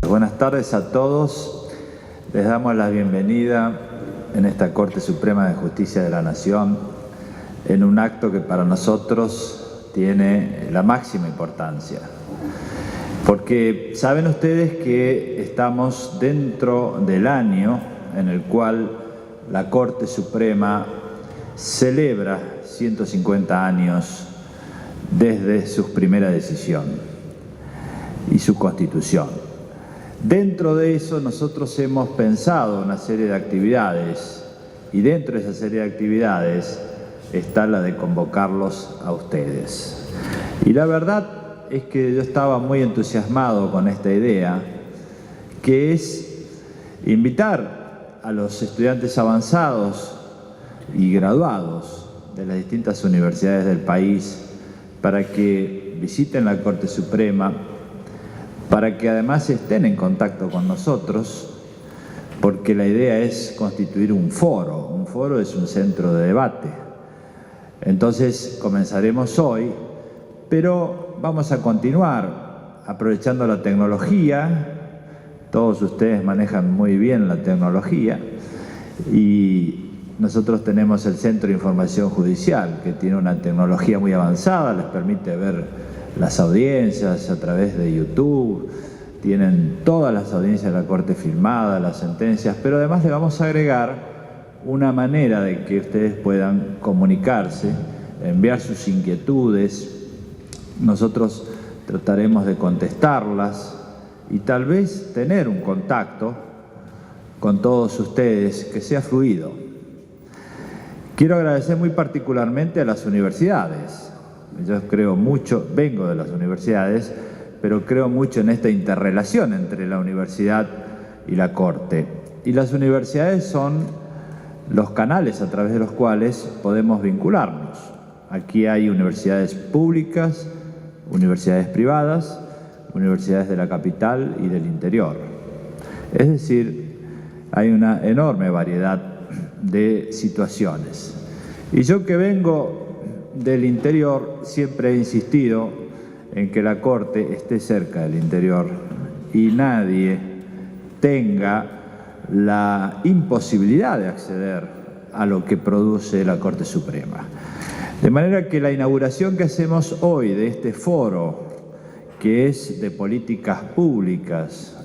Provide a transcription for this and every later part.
Buenas tardes a todos. Les damos la bienvenida en esta Corte Suprema de Justicia de la Nación, en un acto que para nosotros tiene la máxima importancia. Porque saben ustedes que estamos dentro del año en el cual la Corte Suprema celebra 150 años desde su primera decisión y su constitución. Dentro de eso nosotros hemos pensado una serie de actividades y dentro de esa serie de actividades está la de convocarlos a ustedes. Y la verdad es que yo estaba muy entusiasmado con esta idea, que es invitar a los estudiantes avanzados y graduados de las distintas universidades del país para que visiten la Corte Suprema, para que además estén en contacto con nosotros, porque la idea es constituir un foro. Un foro es un centro de debate. Entonces comenzaremos hoy, pero vamos a continuar aprovechando la tecnología. Todos ustedes manejan muy bien la tecnología y nosotros tenemos el Centro de Información Judicial, que tiene una tecnología muy avanzada, les permite ver las audiencias a través de YouTube, tienen todas las audiencias de la Corte filmadas, las sentencias, pero además le vamos a agregar una manera de que ustedes puedan comunicarse, enviar sus inquietudes. Nosotros trataremos de contestarlas y tal vez tener un contacto con todos ustedes que sea fluido. Quiero agradecer muy particularmente a las universidades. Yo creo mucho, vengo de las universidades, pero creo mucho en esta interrelación entre la universidad y la Corte. Y las universidades son los canales a través de los cuales podemos vincularnos. Aquí hay universidades públicas, universidades privadas, universidades de la capital y del interior. Es decir, hay una enorme variedad de situaciones. Y yo que vengo del interior siempre he insistido en que la Corte esté cerca del interior y nadie tenga la imposibilidad de acceder a lo que produce la Corte Suprema. De manera que la inauguración que hacemos hoy de este foro, que es de políticas públicas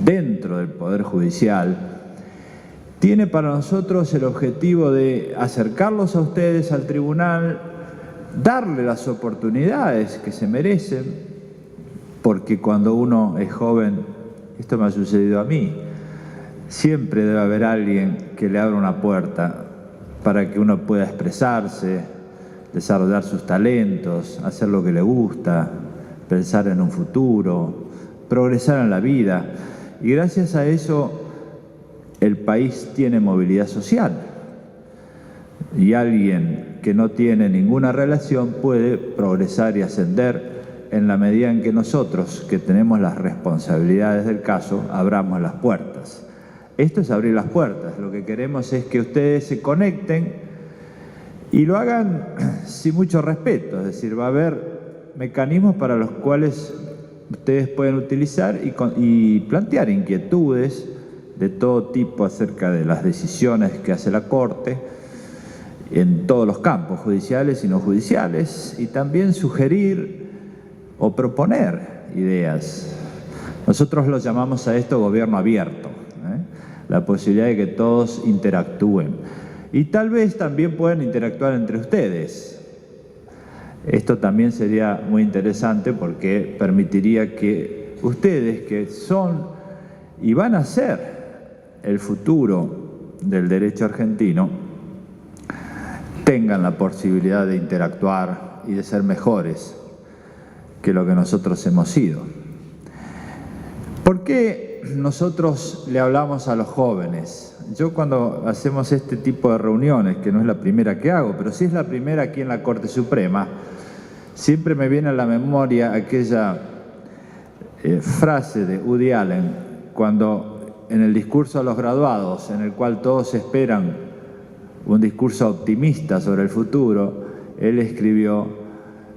dentro del Poder Judicial, tiene para nosotros el objetivo de acercarlos a ustedes al tribunal, darle las oportunidades que se merecen, porque cuando uno es joven, esto me ha sucedido a mí, siempre debe haber alguien que le abra una puerta para que uno pueda expresarse, desarrollar sus talentos, hacer lo que le gusta, pensar en un futuro, progresar en la vida. Y gracias a eso el país tiene movilidad social. Y alguien que no tiene ninguna relación puede progresar y ascender en la medida en que nosotros, que tenemos las responsabilidades del caso, abramos las puertas. Esto es abrir las puertas. Lo que queremos es que ustedes se conecten y lo hagan sin mucho respeto. Es decir, va a haber mecanismos para los cuales ustedes pueden utilizar y plantear inquietudes de todo tipo acerca de las decisiones que hace la Corte en todos los campos, judiciales y no judiciales, y también sugerir o proponer ideas. Nosotros lo llamamos a esto gobierno abierto, la posibilidad de que todos interactúen. Y tal vez también puedan interactuar entre ustedes. Esto también sería muy interesante porque permitiría que ustedes, que son y van a ser el futuro del derecho argentino, tengan la posibilidad de interactuar y de ser mejores que lo que nosotros hemos sido. ¿Por qué nosotros le hablamos a los jóvenes? Yo cuando hacemos este tipo de reuniones, que no es la primera que hago, pero sí es la primera aquí en la Corte Suprema, siempre me viene a la memoria aquella frase de Woody Allen, cuando en el discurso a los graduados, en el cual todos esperan un discurso optimista sobre el futuro, él escribió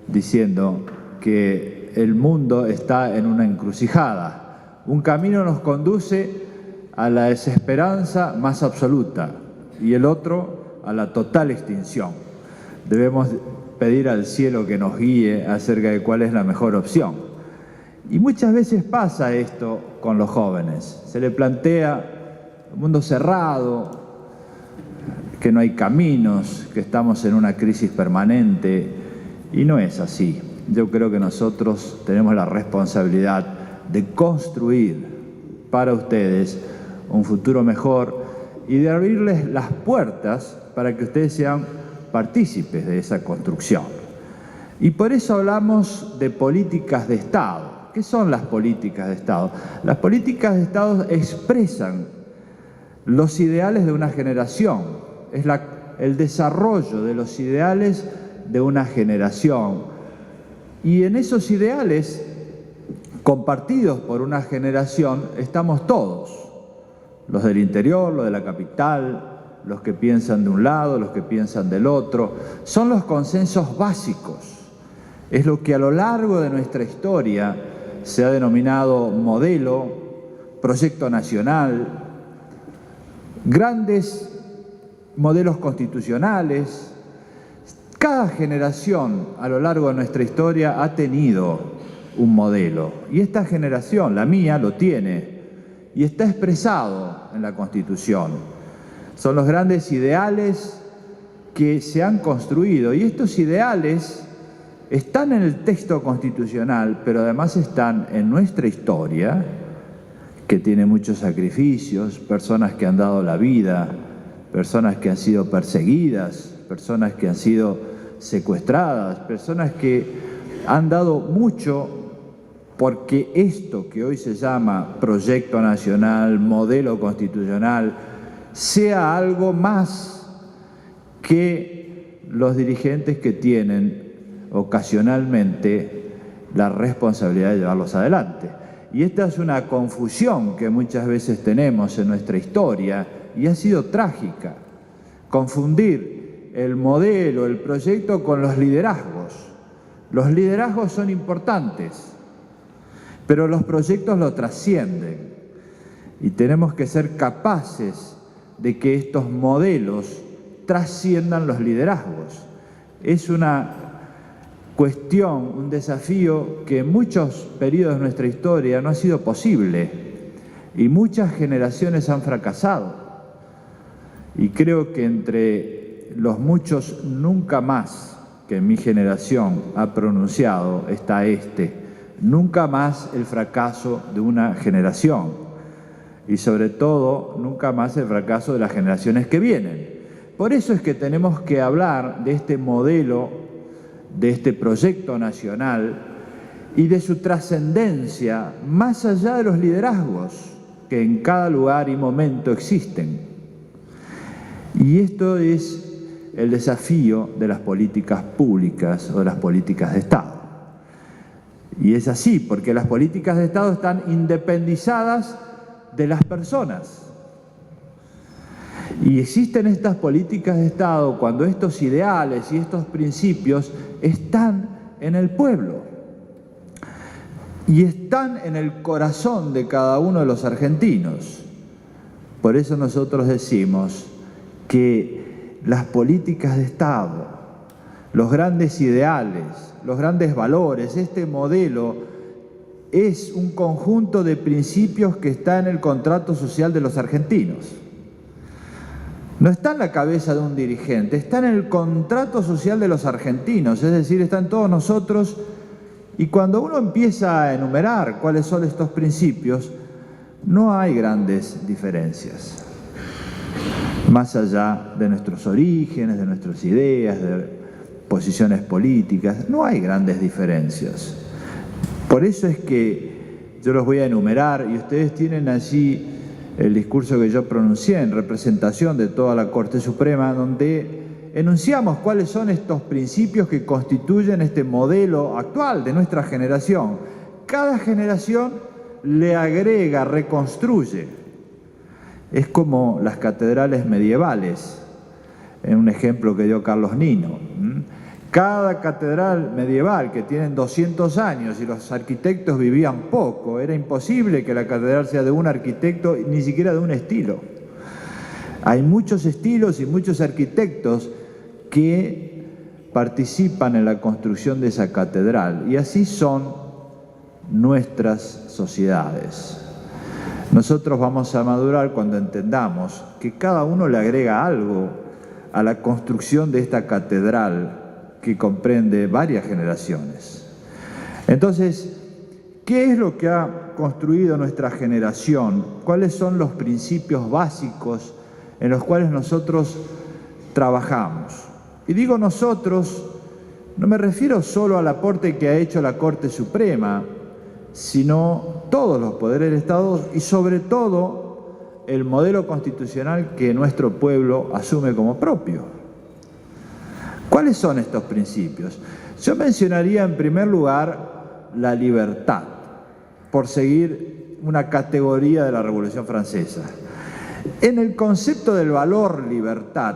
diciendo que el mundo está en una encrucijada, Un camino nos conduce a la desesperanza más absoluta y el otro a la total extinción. Debemos pedir al cielo que nos guíe acerca de cuál es la mejor opción. Y muchas veces pasa esto con los jóvenes. Se le plantea un mundo cerrado, que no hay caminos, que estamos en una crisis permanente, y no es así. Yo creo que nosotros tenemos la responsabilidad de construir para ustedes un futuro mejor y de abrirles las puertas para que ustedes sean partícipes de esa construcción. Y por eso hablamos de políticas de Estado. ¿Qué son las políticas de Estado? Las políticas de Estado expresan los ideales de una generación, es el desarrollo de los ideales de una generación. Y en esos ideales compartidos por una generación estamos todos, los del interior, los de la capital, los que piensan de un lado, los que piensan del otro. Son los consensos básicos, es lo que a lo largo de nuestra historia se ha denominado modelo, proyecto nacional, grandes modelos constitucionales. Cada generación a lo largo de nuestra historia ha tenido un modelo y esta generación, la mía, lo tiene y está expresado en la Constitución. Son los grandes ideales que se han construido y estos ideales están en el texto constitucional, pero además están en nuestra historia, que tiene muchos sacrificios, personas que han dado la vida, personas que han sido perseguidas, personas que han sido secuestradas, personas que han dado mucho porque esto que hoy se llama proyecto nacional, modelo constitucional, sea algo más que los dirigentes que tienen ocasionalmente la responsabilidad de llevarlos adelante. Y esta es una confusión que muchas veces tenemos en nuestra historia y ha sido trágica. Confundir el modelo, el proyecto con los liderazgos. Los liderazgos son importantes, pero los proyectos lo trascienden y tenemos que ser capaces de que estos modelos trasciendan los liderazgos. Es una cuestión, un desafío que en muchos periodos de nuestra historia no ha sido posible y muchas generaciones han fracasado. Y creo que entre los muchos nunca más que mi generación ha pronunciado está nunca más el fracaso de una generación y sobre todo nunca más el fracaso de las generaciones que vienen. Por eso es que tenemos que hablar de este modelo, de este proyecto nacional y de su trascendencia más allá de los liderazgos que en cada lugar y momento existen. Y esto es el desafío de las políticas públicas o de las políticas de Estado. Y es así, porque las políticas de Estado están independizadas de las personas. Y existen estas políticas de Estado cuando estos ideales y estos principios están en el pueblo y están en el corazón de cada uno de los argentinos. Por eso nosotros decimos que las políticas de Estado, los grandes ideales, los grandes valores, este modelo es un conjunto de principios que está en el contrato social de los argentinos. No está en la cabeza de un dirigente, está en el contrato social de los argentinos, es decir, está en todos nosotros. Y cuando uno empieza a enumerar cuáles son estos principios, no hay grandes diferencias. Más allá de nuestros orígenes, de nuestras ideas, de posiciones políticas, no hay grandes diferencias. Por eso es que yo los voy a enumerar y ustedes tienen allí el discurso que yo pronuncié en representación de toda la Corte Suprema, donde enunciamos cuáles son estos principios que constituyen este modelo actual de nuestra generación. Cada generación le agrega, reconstruye. Es como las catedrales medievales, en un ejemplo que dio Carlos Nino. Cada catedral medieval, que tienen 200 años y los arquitectos vivían poco, era imposible que la catedral sea de un arquitecto, ni siquiera de un estilo. Hay muchos estilos y muchos arquitectos que participan en la construcción de esa catedral, y así son nuestras sociedades. Nosotros vamos a madurar cuando entendamos que cada uno le agrega algo a la construcción de esta catedral que comprende varias generaciones. Entonces, ¿qué es lo que ha construido nuestra generación? ¿Cuáles son los principios básicos en los cuales nosotros trabajamos? Y digo nosotros, no me refiero solo al aporte que ha hecho la Corte Suprema, sino todos los poderes del Estado y sobre todo el modelo constitucional que nuestro pueblo asume como propio. ¿Cuáles son estos principios? Yo mencionaría en primer lugar la libertad, por seguir una categoría de la Revolución Francesa. En el concepto del valor libertad,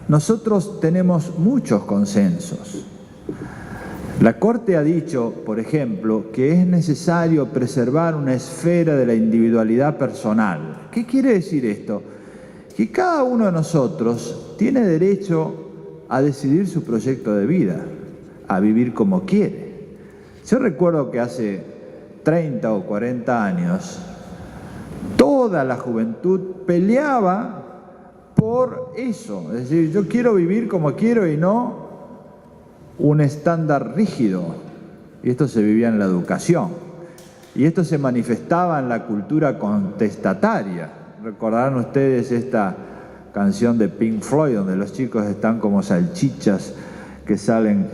nosotros tenemos muchos consensos. La Corte ha dicho, por ejemplo, que es necesario preservar una esfera de la individualidad personal. ¿Qué quiere decir esto? Que cada uno de nosotros tiene derecho a decidir su proyecto de vida, a vivir como quiere. Yo recuerdo que hace 30 o 40 años, toda la juventud peleaba por eso, es decir, yo quiero vivir como quiero y no un estándar rígido. Y esto se vivía en la educación, y esto se manifestaba en la cultura contestataria. Recordarán ustedes esta canción de Pink Floyd, donde los chicos están como salchichas que salen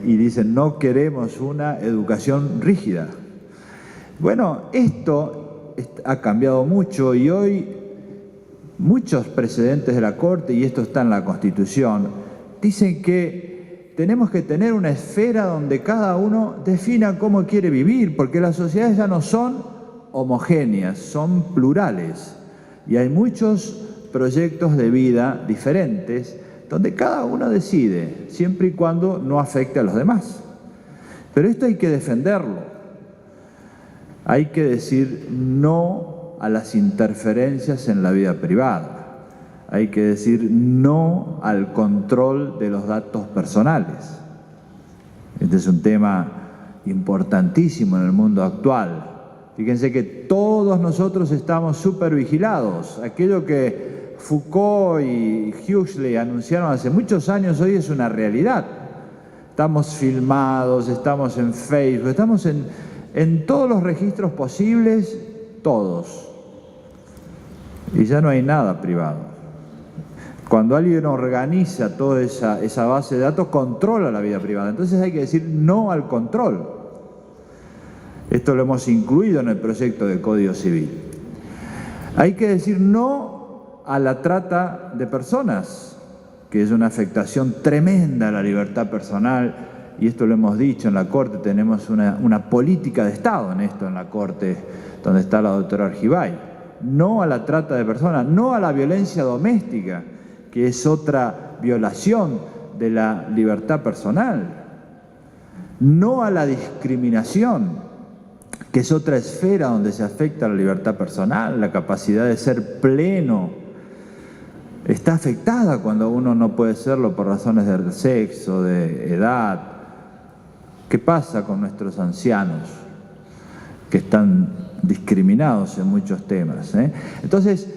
y dicen: no queremos una educación rígida. Bueno, esto ha cambiado mucho y hoy muchos precedentes de la Corte, y esto está en la Constitución, dicen que tenemos que tener una esfera donde cada uno defina cómo quiere vivir, porque las sociedades ya no son homogéneas, son plurales, y hay muchos proyectos de vida diferentes, donde cada uno decide, siempre y cuando no afecte a los demás. Pero esto hay que defenderlo. Hay que decir no a las interferencias en la vida privada. Hay que decir no al control de los datos personales. Este es un tema importantísimo en el mundo actual. Fíjense que todos nosotros estamos súper vigilados. Aquello que Foucault y Huxley anunciaron hace muchos años, hoy es una realidad. Estamos filmados, estamos en Facebook, estamos en todos los registros posibles, todos. Y ya no hay nada privado. Cuando alguien organiza toda esa base de datos, controla la vida privada. Entonces hay que decir no al control. Esto lo hemos incluido en el proyecto de Código Civil. Hay que decir no a la trata de personas, que es una afectación tremenda a la libertad personal, y esto lo hemos dicho en la Corte, tenemos una política de Estado en esto en la Corte, donde está la doctora Argibay. No a la trata de personas, no a la violencia doméstica, que es otra violación de la libertad personal, no a la discriminación, que es otra esfera donde se afecta la libertad personal, la capacidad de ser pleno. Está afectada cuando uno no puede serlo por razones de sexo, de edad. ¿Qué pasa con nuestros ancianos que están discriminados en muchos temas? Entonces,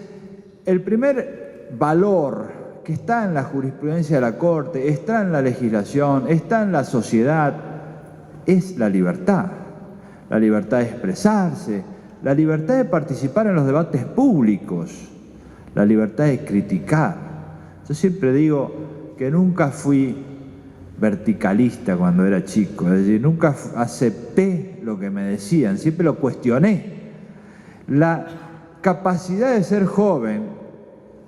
el primer valor que está en la jurisprudencia de la Corte, está en la legislación, está en la sociedad, es la libertad. La libertad de expresarse, la libertad de participar en los debates públicos, la libertad de criticar. Yo siempre digo que nunca fui verticalista cuando era chico, es decir, nunca acepté lo que me decían, siempre lo cuestioné. La capacidad de ser joven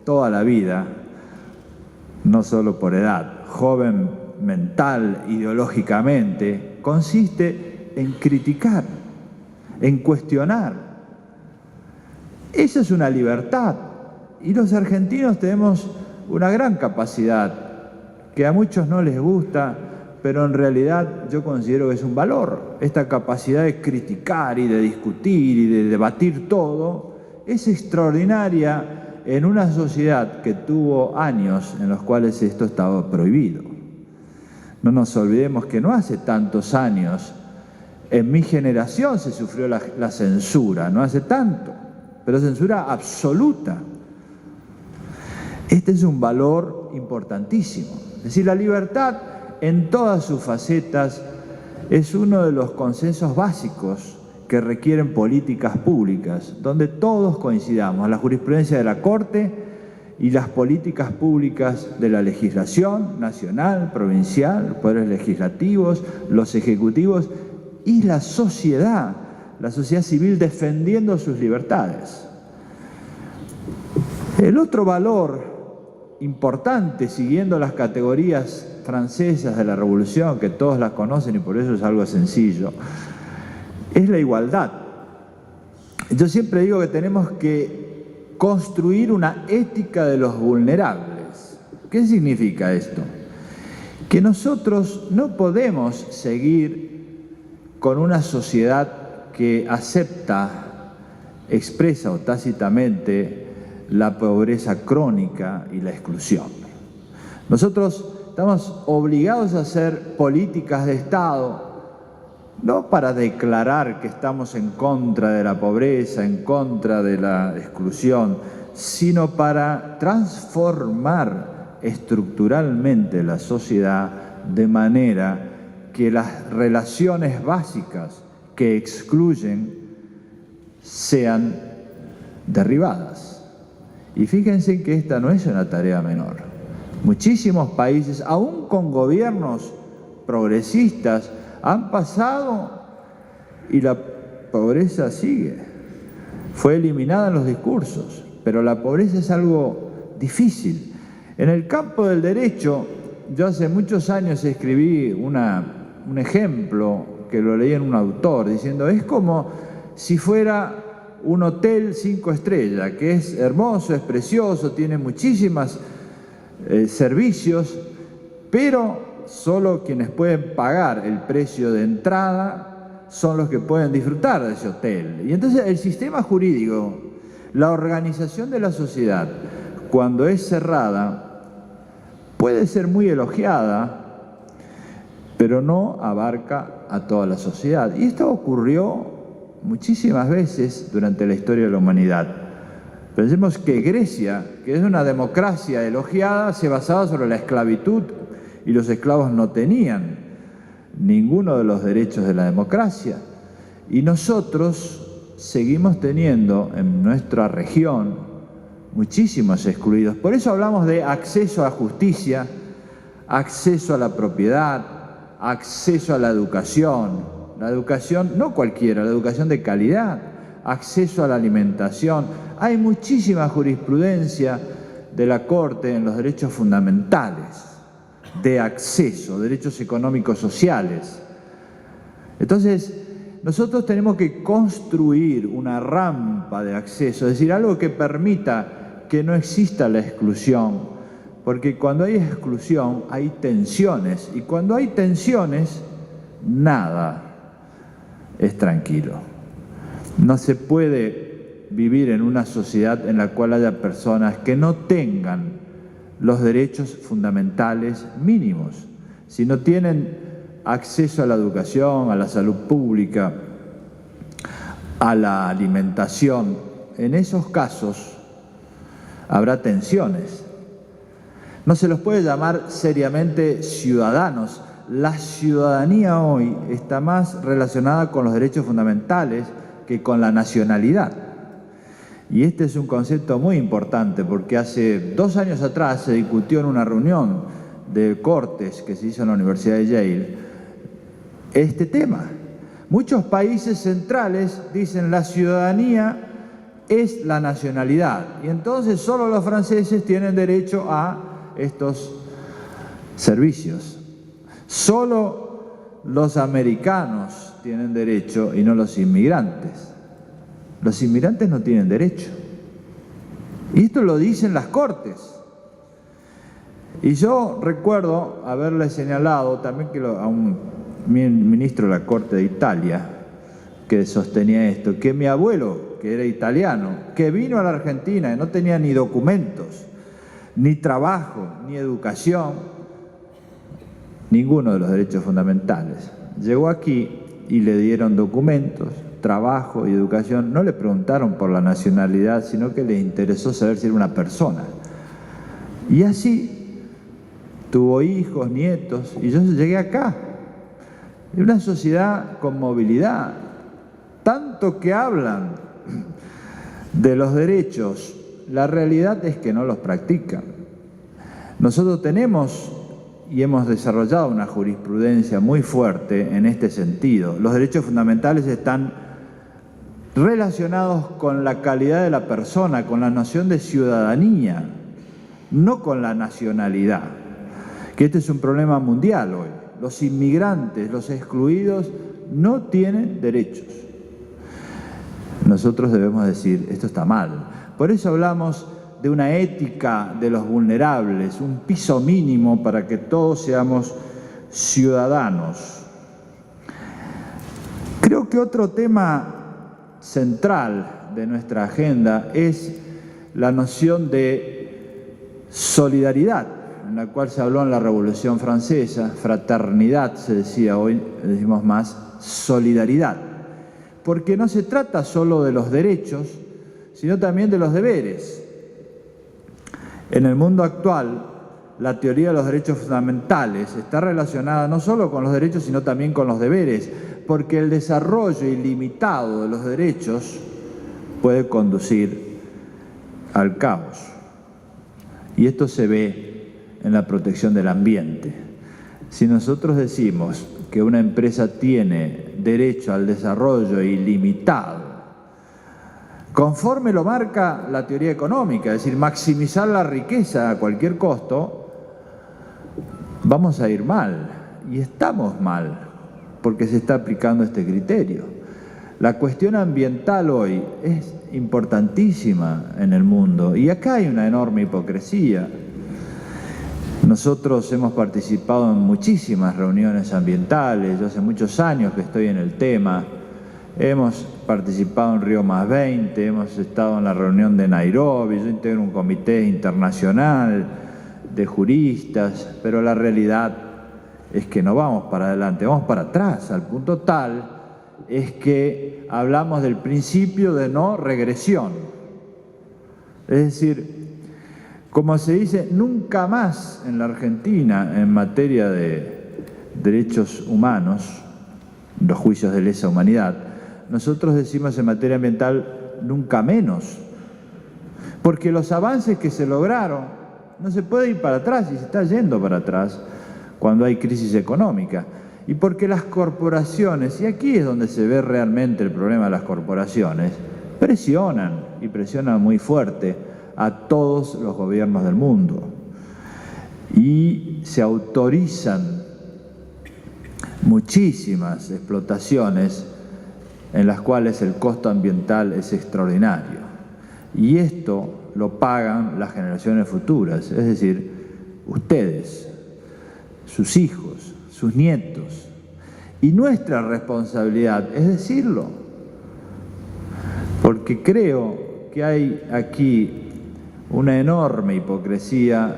toda la vida, no solo por edad, joven mental, ideológicamente, consiste en criticar, en cuestionar. Esa es una libertad. Y los argentinos tenemos una gran capacidad que a muchos no les gusta, pero en realidad yo considero que es un valor. Esta capacidad de criticar y de discutir y de debatir todo es extraordinaria en una sociedad que tuvo años en los cuales esto estaba prohibido. No nos olvidemos que no hace tantos años, en mi generación se sufrió la censura, no hace tanto, pero censura absoluta. Este es un valor importantísimo. Es decir, la libertad en todas sus facetas es uno de los consensos básicos que requieren políticas públicas, donde todos coincidamos, la jurisprudencia de la Corte y las políticas públicas de la legislación nacional, provincial, poderes legislativos, los ejecutivos y la sociedad civil defendiendo sus libertades. El otro valor importante, siguiendo las categorías francesas de la Revolución, que todos las conocen y por eso es algo sencillo, es la igualdad. Yo siempre digo que tenemos que construir una ética de los vulnerables. ¿Qué significa esto? Que nosotros no podemos seguir con una sociedad que acepta, expresa o tácitamente la pobreza crónica y la exclusión. Nosotros estamos obligados a hacer políticas de Estado, no para declarar que estamos en contra de la pobreza, en contra de la exclusión, sino para transformar estructuralmente la sociedad de manera que las relaciones básicas que excluyen sean derribadas. Y fíjense que esta no es una tarea menor. Muchísimos países, aún con gobiernos progresistas, han pasado y la pobreza sigue. Fue eliminada en los discursos, pero la pobreza es algo difícil. En el campo del derecho, yo hace muchos años escribí un ejemplo que lo leí en un autor, diciendo, es como si fuera un hotel 5 estrellas, que es hermoso, es precioso, tiene muchísimos servicios, pero solo quienes pueden pagar el precio de entrada son los que pueden disfrutar de ese hotel. Y entonces el sistema jurídico, la organización de la sociedad, cuando es cerrada, puede ser muy elogiada, pero no abarca a toda la sociedad. Y esto ocurrió muchísimas veces durante la historia de la humanidad. Pensemos que Grecia, que es una democracia elogiada, se basaba sobre la esclavitud y los esclavos no tenían ninguno de los derechos de la democracia. Y nosotros seguimos teniendo en nuestra región muchísimos excluidos. Por eso hablamos de acceso a justicia, acceso a la propiedad, acceso a la educación no cualquiera, la educación de calidad, acceso a la alimentación. Hay muchísima jurisprudencia de la Corte en los derechos fundamentales de acceso, derechos económicos sociales. Entonces, nosotros tenemos que construir una rampa de acceso, es decir, algo que permita que no exista la exclusión, porque cuando hay exclusión hay tensiones, y cuando hay tensiones, nada es tranquilo. No se puede vivir en una sociedad en la cual haya personas que no tengan los derechos fundamentales mínimos. Si no tienen acceso a la educación, a la salud pública, a la alimentación, en esos casos habrá tensiones. No se los puede llamar seriamente ciudadanos. La ciudadanía hoy está más relacionada con los derechos fundamentales que con la nacionalidad. Y este es un concepto muy importante porque hace 2 años atrás se discutió en una reunión de cortes que se hizo en la Universidad de Yale este tema. Muchos países centrales dicen la ciudadanía es la nacionalidad y entonces solo los franceses tienen derecho a estos servicios. Solo los americanos tienen derecho y no los inmigrantes. Los inmigrantes no tienen derecho. Y esto lo dicen las cortes. Y yo recuerdo haberle señalado también que a un ministro de la Corte de Italia que sostenía esto, que mi abuelo, que era italiano, que vino a la Argentina y no tenía ni documentos, ni trabajo, ni educación, ninguno de los derechos fundamentales. Llegó aquí y le dieron documentos, trabajo y educación. No le preguntaron por la nacionalidad, sino que les interesó saber si era una persona. Y así tuvo hijos, nietos, y yo llegué acá. En una sociedad con movilidad, tanto que hablan de los derechos, la realidad es que no los practican. Nosotros tenemos y hemos desarrollado una jurisprudencia muy fuerte en este sentido. Los derechos fundamentales están relacionados con la calidad de la persona, con la noción de ciudadanía, no con la nacionalidad, que este es un problema mundial hoy. Los inmigrantes, los excluidos, no tienen derechos. Nosotros debemos decir, esto está mal. Por eso hablamos de una ética de los vulnerables, un piso mínimo para que todos seamos ciudadanos. Creo que otro tema central de nuestra agenda es la noción de solidaridad, en la cual se habló en la Revolución Francesa, fraternidad se decía, hoy decimos más solidaridad, porque no se trata solo de los derechos, sino también de los deberes. En el mundo actual, la teoría de los derechos fundamentales está relacionada no solo con los derechos, sino también con los deberes, porque el desarrollo ilimitado de los derechos puede conducir al caos. Y esto se ve en la protección del ambiente. Si nosotros decimos que una empresa tiene derecho al desarrollo ilimitado, conforme lo marca la teoría económica, es decir, maximizar la riqueza a cualquier costo, vamos a ir mal, y estamos mal, porque se está aplicando este criterio. La cuestión ambiental hoy es importantísima en el mundo, y acá hay una enorme hipocresía. Nosotros hemos participado en muchísimas reuniones ambientales, yo hace muchos años que estoy en el tema. Hemos participado en Río +20, hemos estado en la reunión de Nairobi, yo integro un comité internacional de juristas, pero la realidad es que no vamos para adelante, vamos para atrás, al punto tal es que hablamos del principio de no regresión. Es decir, como se dice, nunca más en la Argentina en materia de derechos humanos, los juicios de lesa humanidad, nosotros decimos en materia ambiental nunca menos, porque los avances que se lograron no se puede ir para atrás y se está yendo para atrás cuando hay crisis económica. Y porque las corporaciones, y aquí es donde se ve realmente el problema de las corporaciones, presionan y presionan muy fuerte a todos los gobiernos del mundo y se autorizan muchísimas explotaciones en las cuales el costo ambiental es extraordinario. Y esto lo pagan las generaciones futuras, es decir, ustedes, sus hijos, sus nietos. Y nuestra responsabilidad es decirlo, porque creo que hay aquí una enorme hipocresía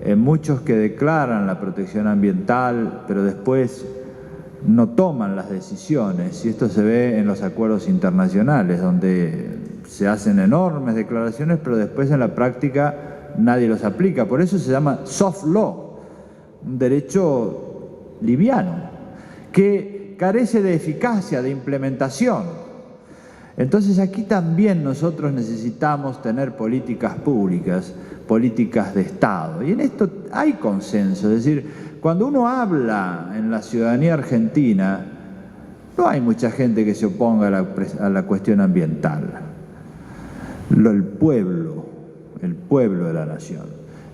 en muchos que declaran la protección ambiental, pero después no toman las decisiones, y esto se ve en los acuerdos internacionales, donde se hacen enormes declaraciones, pero después en la práctica nadie los aplica. Por eso se llama soft law, un derecho liviano, que carece de eficacia, de implementación. Entonces aquí también nosotros necesitamos tener políticas públicas, políticas de Estado, y en esto hay consenso, es decir, cuando uno habla en la ciudadanía argentina, no hay mucha gente que se oponga a la cuestión ambiental. El pueblo de la nación.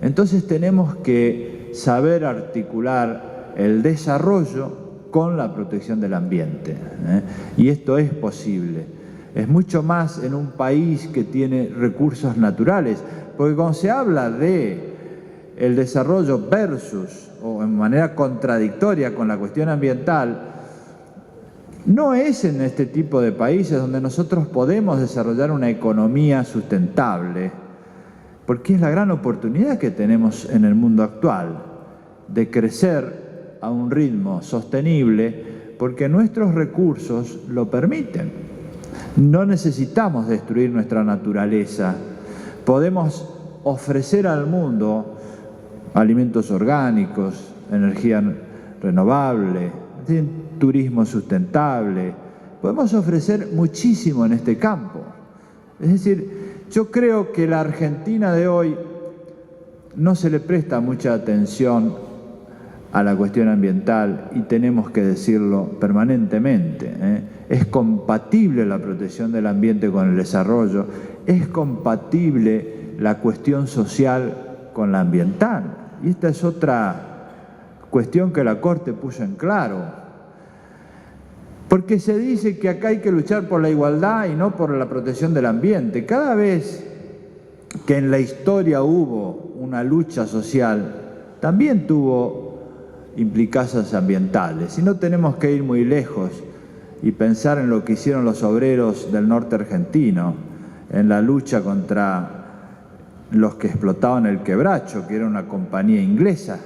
Entonces tenemos que saber articular el desarrollo con la protección del ambiente, y esto es posible. Es mucho más en un país que tiene recursos naturales, porque cuando se habla de el desarrollo versus, o en manera contradictoria con la cuestión ambiental, no es en este tipo de países donde nosotros podemos desarrollar una economía sustentable, porque es la gran oportunidad que tenemos en el mundo actual de crecer a un ritmo sostenible, porque nuestros recursos lo permiten. No necesitamos destruir nuestra naturaleza. Podemos ofrecer al mundo alimentos orgánicos, energía renovable, turismo sustentable. Podemos ofrecer muchísimo en este campo. Es decir, yo creo que la Argentina de hoy no se le presta mucha atención a la cuestión ambiental y tenemos que decirlo permanentemente, Es compatible la protección del ambiente con el desarrollo, es compatible la cuestión social con la ambiental. Y esta es otra cuestión que la Corte puso en claro. Porque se dice que acá hay que luchar por la igualdad y no por la protección del ambiente. Cada vez que en la historia hubo una lucha social, también tuvo implicancias ambientales. Y no tenemos que ir muy lejos y pensar en lo que hicieron los obreros del norte argentino, en la lucha contra los que explotaban el quebracho, que era una compañía inglesa.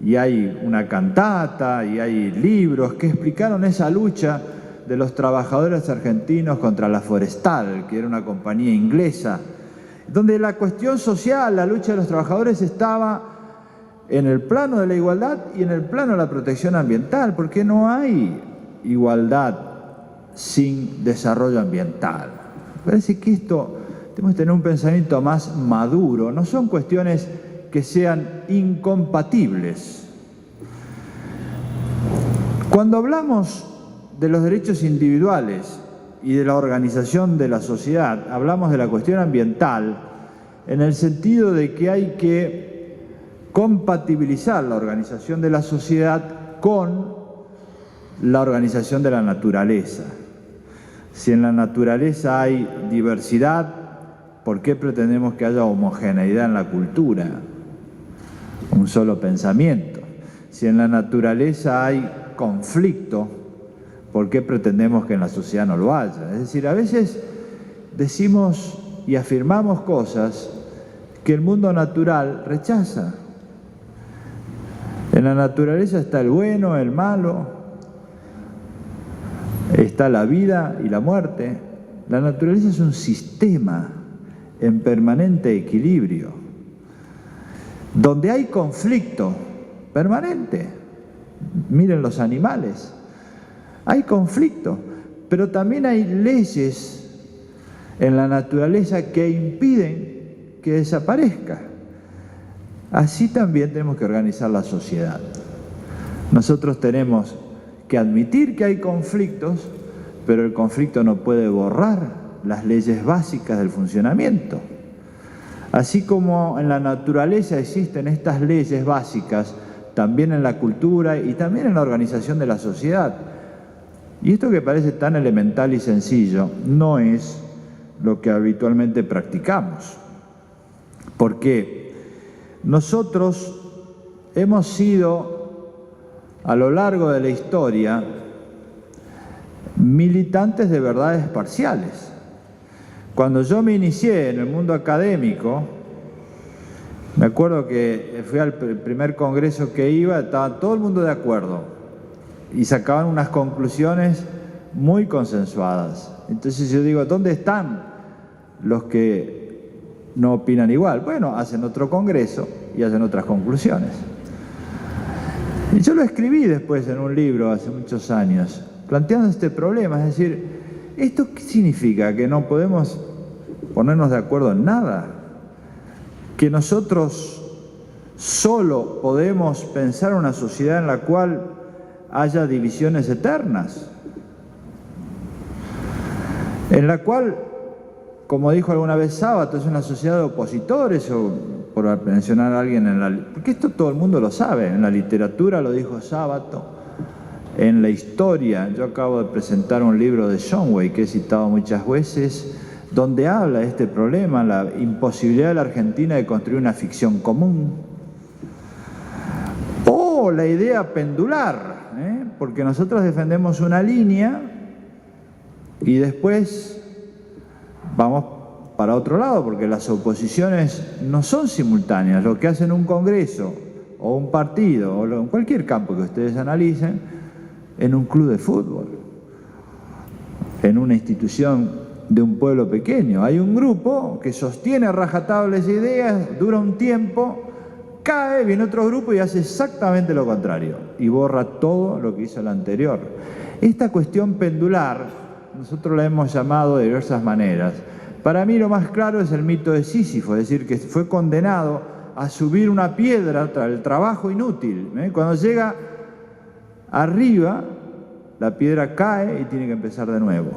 Y hay una cantata y hay libros que explicaron esa lucha de los trabajadores argentinos contra la Forestal, que era una compañía inglesa, donde la cuestión social, la lucha de los trabajadores estaba en el plano de la igualdad y en el plano de la protección ambiental, porque no hay igualdad sin desarrollo ambiental. Parece que esto tenemos que tener un pensamiento más maduro, no son cuestiones que sean incompatibles. Cuando hablamos de los derechos individuales y de la organización de la sociedad, hablamos de la cuestión ambiental en el sentido de que hay que compatibilizar la organización de la sociedad con la organización de la naturaleza. Si en la naturaleza hay diversidad, ¿por qué pretendemos que haya homogeneidad en la cultura? Un solo pensamiento. Si en la naturaleza hay conflicto, ¿por qué pretendemos que en la sociedad no lo haya? Es decir, a veces decimos y afirmamos cosas que el mundo natural rechaza. En la naturaleza está el bueno, el malo, está la vida y la muerte. La naturaleza es un sistema en permanente equilibrio, donde hay conflicto permanente. Miren los animales, hay conflicto, pero también hay leyes en la naturaleza que impiden que desaparezca. Así también tenemos que organizar la sociedad. Nosotros tenemos que admitir que hay conflictos, pero el conflicto no puede borrar las leyes básicas del funcionamiento. Así como en la naturaleza existen estas leyes básicas, también en la cultura y también en la organización de la sociedad. Y esto que parece tan elemental y sencillo no es lo que habitualmente practicamos. Porque nosotros hemos sido, a lo largo de la historia, militantes de verdades parciales. Cuando yo me inicié en el mundo académico, me acuerdo que fui al primer congreso que iba, estaba todo el mundo de acuerdo y sacaban unas conclusiones muy consensuadas. Entonces yo digo, ¿dónde están los que no opinan igual? Bueno, hacen otro congreso y hacen otras conclusiones. Y yo lo escribí después en un libro hace muchos años, planteando este problema, es decir, ¿esto qué significa? ¿Que no podemos ponernos de acuerdo en nada? ¿Que nosotros solo podemos pensar una sociedad en la cual haya divisiones eternas? En la cual, como dijo alguna vez Sábato, es una sociedad de opositores, o por mencionar a alguien porque esto todo el mundo lo sabe, en la literatura lo dijo Sábato, en la historia, yo acabo de presentar un libro de Shumway que he citado muchas veces, donde habla de este problema, la imposibilidad de la Argentina de construir una ficción común, o la idea pendular, porque nosotros defendemos una línea y después vamos para otro lado, porque las oposiciones no son simultáneas. Lo que hacen un congreso o un partido o en cualquier campo que ustedes analicen, en un club de fútbol, en una institución de un pueblo pequeño, hay un grupo que sostiene a rajatabla esa idea, dura un tiempo, cae, viene otro grupo y hace exactamente lo contrario y borra todo lo que hizo el anterior. Esta cuestión pendular nosotros la hemos llamado de diversas maneras. Para mí lo más claro es el mito de Sísifo, es decir, que fue condenado a subir una piedra tras el trabajo inútil. Cuando llega arriba, la piedra cae y tiene que empezar de nuevo.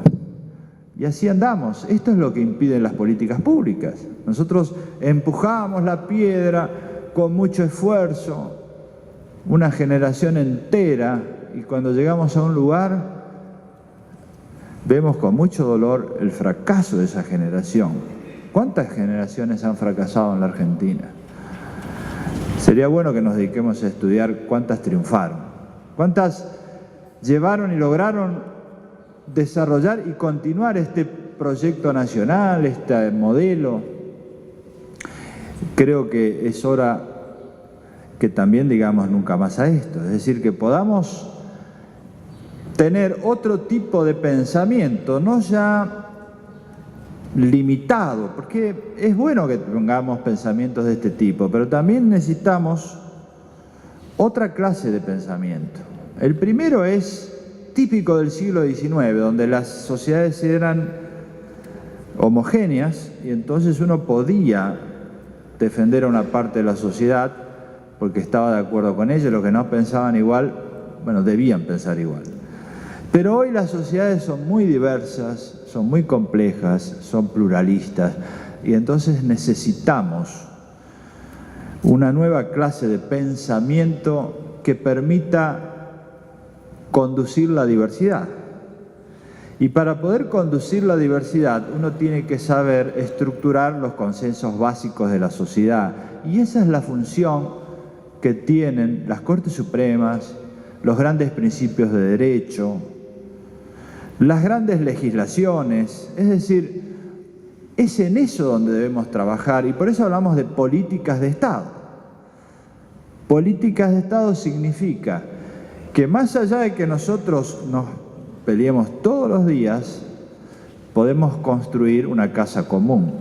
Y así andamos. Esto es lo que impiden las políticas públicas. Nosotros empujamos la piedra con mucho esfuerzo, una generación entera, y cuando llegamos a un lugar vemos con mucho dolor el fracaso de esa generación. ¿Cuántas generaciones han fracasado en la Argentina? Sería bueno que nos dediquemos a estudiar cuántas triunfaron, cuántas llevaron y lograron desarrollar y continuar este proyecto nacional, este modelo. Creo que es hora que también digamos nunca más a esto, es decir, que podamos tener otro tipo de pensamiento, no ya limitado, porque es bueno que tengamos pensamientos de este tipo, pero también necesitamos otra clase de pensamiento. El primero es típico del siglo XIX, donde las sociedades eran homogéneas y entonces uno podía defender a una parte de la sociedad porque estaba de acuerdo con ellos, los que no pensaban igual, bueno, debían pensar igual. Pero hoy las sociedades son muy diversas, son muy complejas, son pluralistas y entonces necesitamos una nueva clase de pensamiento que permita conducir la diversidad. Y para poder conducir la diversidad uno tiene que saber estructurar los consensos básicos de la sociedad y esa es la función que tienen las Cortes Supremas, los grandes principios de derecho, las grandes legislaciones, es decir, es en eso donde debemos trabajar y por eso hablamos de políticas de Estado. Políticas de Estado significa que más allá de que nosotros nos peleemos todos los días, podemos construir una casa común.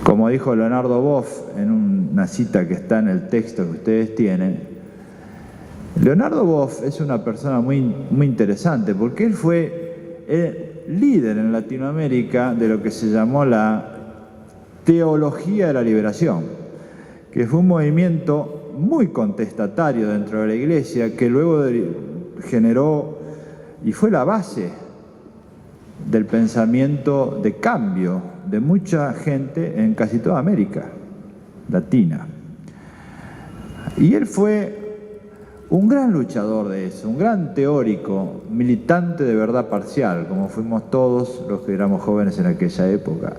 Como dijo Leonardo Boff en una cita que está en el texto que ustedes tienen, Leonardo Boff es una persona muy interesante porque él fue el líder en Latinoamérica de lo que se llamó la teología de la liberación, que fue un movimiento muy contestatario dentro de la Iglesia que luego generó y fue la base del pensamiento de cambio de mucha gente en casi toda América Latina. Y él fue un gran luchador de eso, un gran teórico, militante de verdad parcial, como fuimos todos los que éramos jóvenes en aquella época.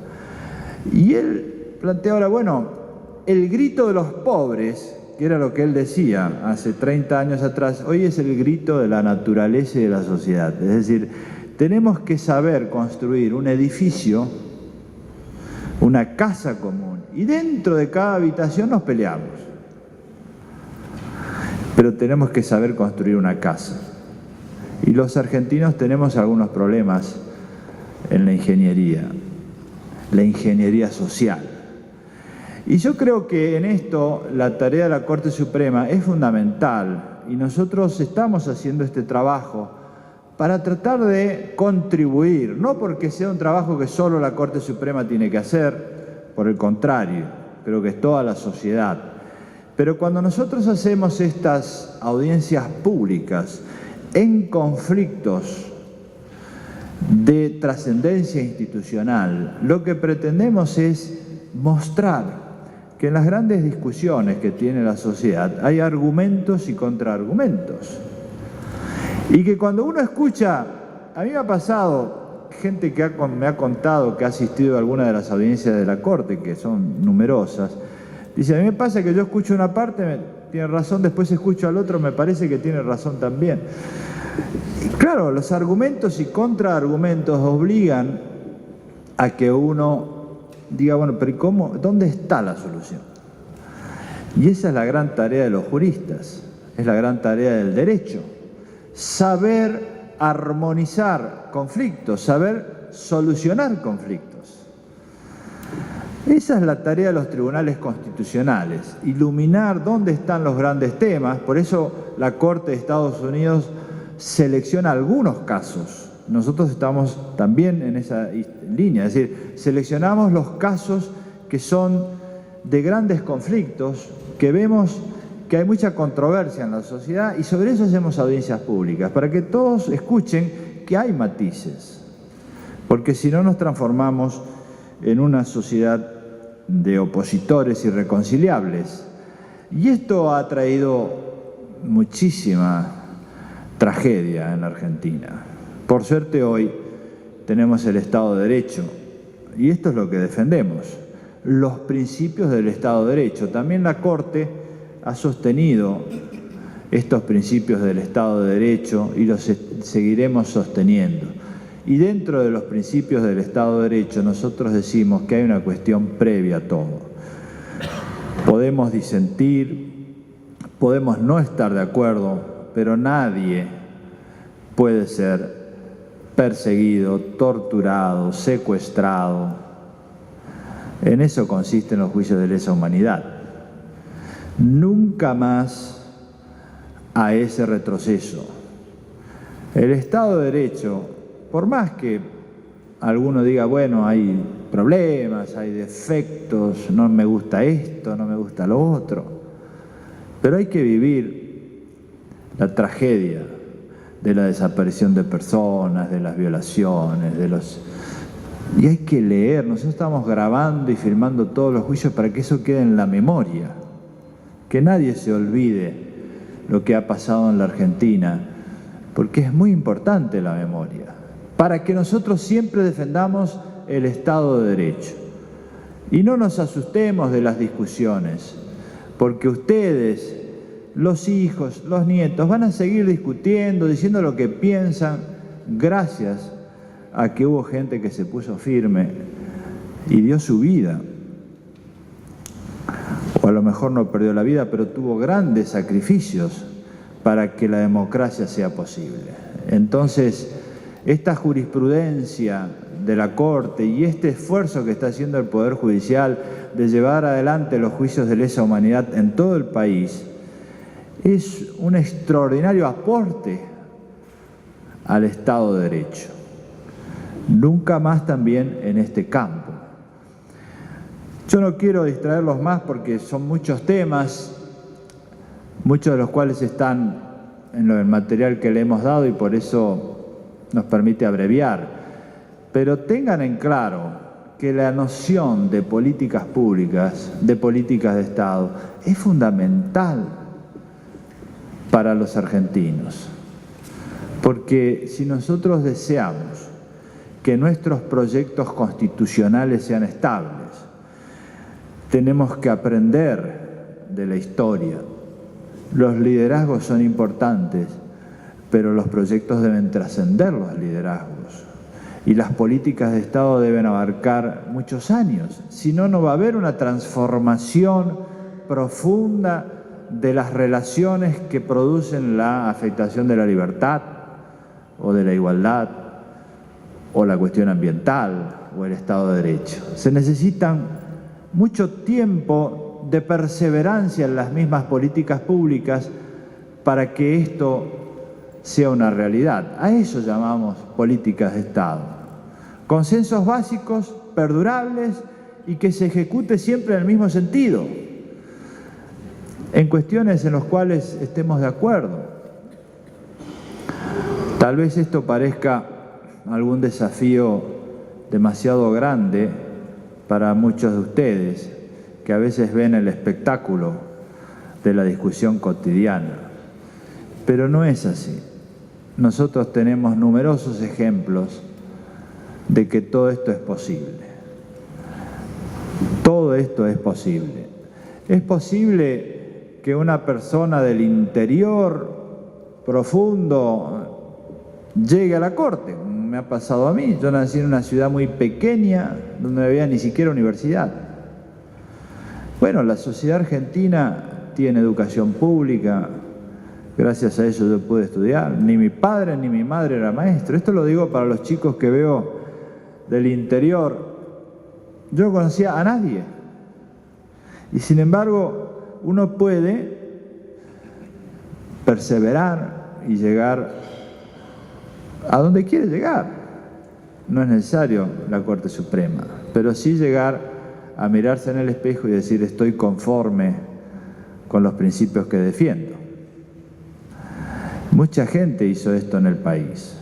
Y él plantea ahora, bueno, el grito de los pobres, que era lo que él decía hace 30 años atrás, hoy es el grito de la naturaleza y de la sociedad. Es decir, tenemos que saber construir un edificio, una casa común, y dentro de cada habitación nos peleamos. Pero tenemos que saber construir una casa. Y los argentinos tenemos algunos problemas en la ingeniería social. Y yo creo que en esto la tarea de la Corte Suprema es fundamental y nosotros estamos haciendo este trabajo para tratar de contribuir, no porque sea un trabajo que solo la Corte Suprema tiene que hacer, por el contrario, creo que es toda la sociedad. Pero cuando nosotros hacemos estas audiencias públicas en conflictos de trascendencia institucional, lo que pretendemos es mostrar que en las grandes discusiones que tiene la sociedad hay argumentos y contraargumentos. Y que cuando uno escucha, a mí me ha pasado gente que me ha contado que ha asistido a alguna de las audiencias de la Corte, que son numerosas, dice, a mí me pasa que yo escucho una parte, tiene razón, después escucho al otro, me parece que tiene razón también. Y claro, los argumentos y contraargumentos obligan a que uno diga, bueno, pero ¿cómo? ¿Dónde está la solución? Y esa es la gran tarea de los juristas, es la gran tarea del derecho. Saber armonizar conflictos, saber solucionar conflictos. Esa es la tarea de los tribunales constitucionales, iluminar dónde están los grandes temas. Por eso la Corte de Estados Unidos selecciona algunos casos. Nosotros estamos también en esa línea, es decir, seleccionamos los casos que son de grandes conflictos, que vemos que hay mucha controversia en la sociedad y sobre eso hacemos audiencias públicas, para que todos escuchen que hay matices, porque si no nos transformamos en una sociedad de opositores irreconciliables. Y esto ha traído muchísima tragedia en la Argentina. Por suerte hoy tenemos el Estado de Derecho y esto es lo que defendemos, los principios del Estado de Derecho. También la Corte ha sostenido estos principios del Estado de Derecho y los seguiremos sosteniendo. Y dentro de los principios del Estado de Derecho nosotros decimos que hay una cuestión previa a todo. Podemos disentir, podemos no estar de acuerdo, pero nadie puede ser perseguido, torturado, secuestrado. En eso consisten los juicios de lesa humanidad. Nunca más a ese retroceso. El Estado de Derecho, por más que alguno diga, bueno, hay problemas, hay defectos, no me gusta esto, no me gusta lo otro, pero hay que vivir la tragedia de la desaparición de personas, de las violaciones, y hay que leer. Nosotros estamos grabando y filmando todos los juicios para que eso quede en la memoria, que nadie se olvide lo que ha pasado en la Argentina, porque es muy importante la memoria, para que nosotros siempre defendamos el Estado de Derecho. Y no nos asustemos de las discusiones, porque ustedes, los hijos, los nietos, van a seguir discutiendo, diciendo lo que piensan, gracias a que hubo gente que se puso firme y dio su vida. O a lo mejor no perdió la vida, pero tuvo grandes sacrificios para que la democracia sea posible. Entonces, esta jurisprudencia de la Corte y este esfuerzo que está haciendo el Poder Judicial de llevar adelante los juicios de lesa humanidad en todo el país es un extraordinario aporte al Estado de Derecho. Nunca más también en este campo. Yo no quiero distraerlos más porque son muchos temas, muchos de los cuales están en el material que le hemos dado y por eso nos permite abreviar. Pero tengan en claro que la noción de políticas públicas, de políticas de Estado, es fundamental para los argentinos. Porque si nosotros deseamos que nuestros proyectos constitucionales sean estables, tenemos que aprender de la historia. Los liderazgos son importantes, pero los proyectos deben trascender los liderazgos. Y las políticas de Estado deben abarcar muchos años. Si no, no va a haber una transformación profunda de las relaciones que producen la afectación de la libertad o de la igualdad o la cuestión ambiental o el Estado de Derecho. Se necesitan mucho tiempo de perseverancia en las mismas políticas públicas para que esto sea una realidad. A eso llamamos políticas de Estado. Consensos básicos, perdurables y que se ejecute siempre en el mismo sentido, en cuestiones en las cuales estemos de acuerdo. Tal vez esto parezca algún desafío demasiado grande para muchos de ustedes, que a veces ven el espectáculo de la discusión cotidiana, pero no es así. Nosotros tenemos numerosos ejemplos de que todo esto es posible. Todo esto es posible. Es posible que una persona del interior profundo llegue a la corte. Me ha pasado a mí. Yo nací en una ciudad muy pequeña donde no había ni siquiera universidad. Bueno, la sociedad argentina tiene educación pública. Gracias a eso yo pude estudiar. Ni mi padre ni mi madre era maestro. Esto lo digo para los chicos que veo del interior. Yo no conocía a nadie. Y sin embargo, uno puede perseverar y llegar a donde quiere llegar. No es necesario la Corte Suprema, pero sí llegar a mirarse en el espejo y decir: estoy conforme con los principios que defiendo. Mucha gente hizo esto en el país.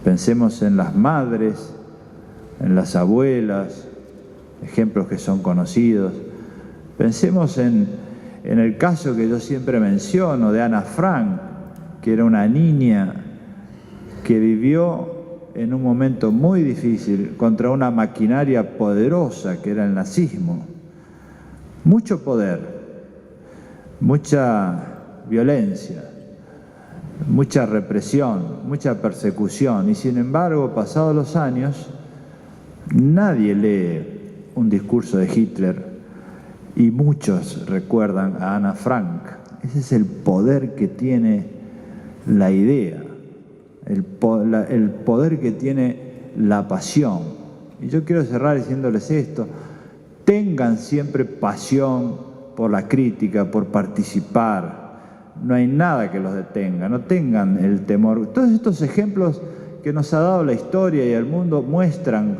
Pensemos en las madres, en las abuelas, ejemplos que son conocidos. Pensemos en el caso que yo siempre menciono de Ana Frank, que era una niña que vivió en un momento muy difícil contra una maquinaria poderosa que era el nazismo. Mucho poder, mucha violencia, mucha represión, mucha persecución, y sin embargo, pasados los años, nadie lee un discurso de Hitler y muchos recuerdan a Ana Frank. Ese es el poder que tiene la idea, el poder que tiene la pasión. Y yo quiero cerrar diciéndoles esto: tengan siempre pasión por la crítica, por participar. No hay nada que los detenga, no tengan el temor. Todos estos ejemplos que nos ha dado la historia y el mundo muestran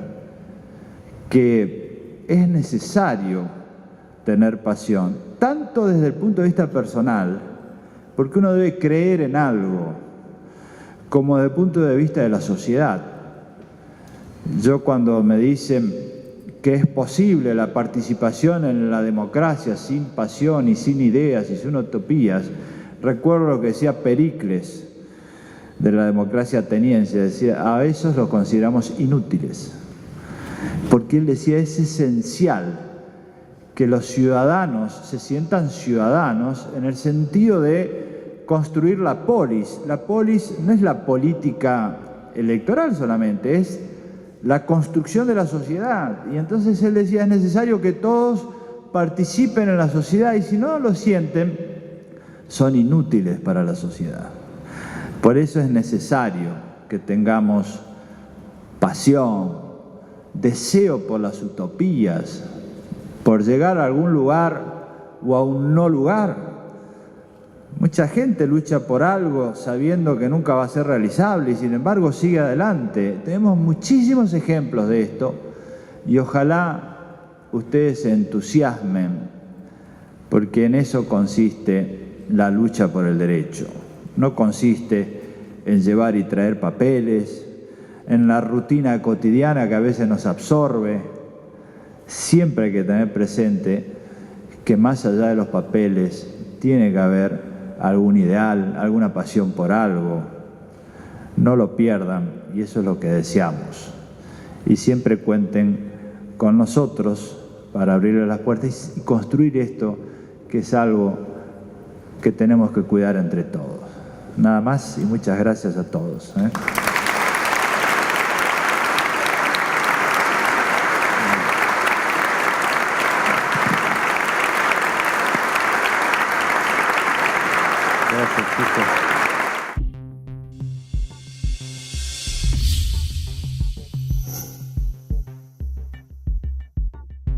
que es necesario tener pasión, tanto desde el punto de vista personal, porque uno debe creer en algo, como desde el punto de vista de la sociedad. Yo, cuando me dicen que es posible la participación en la democracia sin pasión y sin ideas y sin utopías, recuerdo lo que decía Pericles de la democracia ateniense. Decía: a esos los consideramos inútiles, porque él decía: es esencial que los ciudadanos se sientan ciudadanos en el sentido de construir la polis. La polis no es la política electoral solamente, es la construcción de la sociedad. Y entonces él decía: es necesario que todos participen en la sociedad, y si no lo sienten, son inútiles para la sociedad. Por eso es necesario que tengamos pasión, deseo por las utopías, por llegar a algún lugar o a un no lugar. Mucha gente lucha por algo sabiendo que nunca va a ser realizable y sin embargo sigue adelante. Tenemos muchísimos ejemplos de esto y ojalá ustedes se entusiasmen, porque en eso consiste la lucha por el derecho. No consiste en llevar y traer papeles, en la rutina cotidiana que a veces nos absorbe. Siempre hay que tener presente que más allá de los papeles tiene que haber algún ideal, alguna pasión por algo. No lo pierdan, y eso es lo que deseamos. Y siempre cuenten con nosotros para abrirles las puertas y construir esto, que es algo que tenemos que cuidar entre todos. Nada más, y muchas gracias a todos. Gracias, chicos.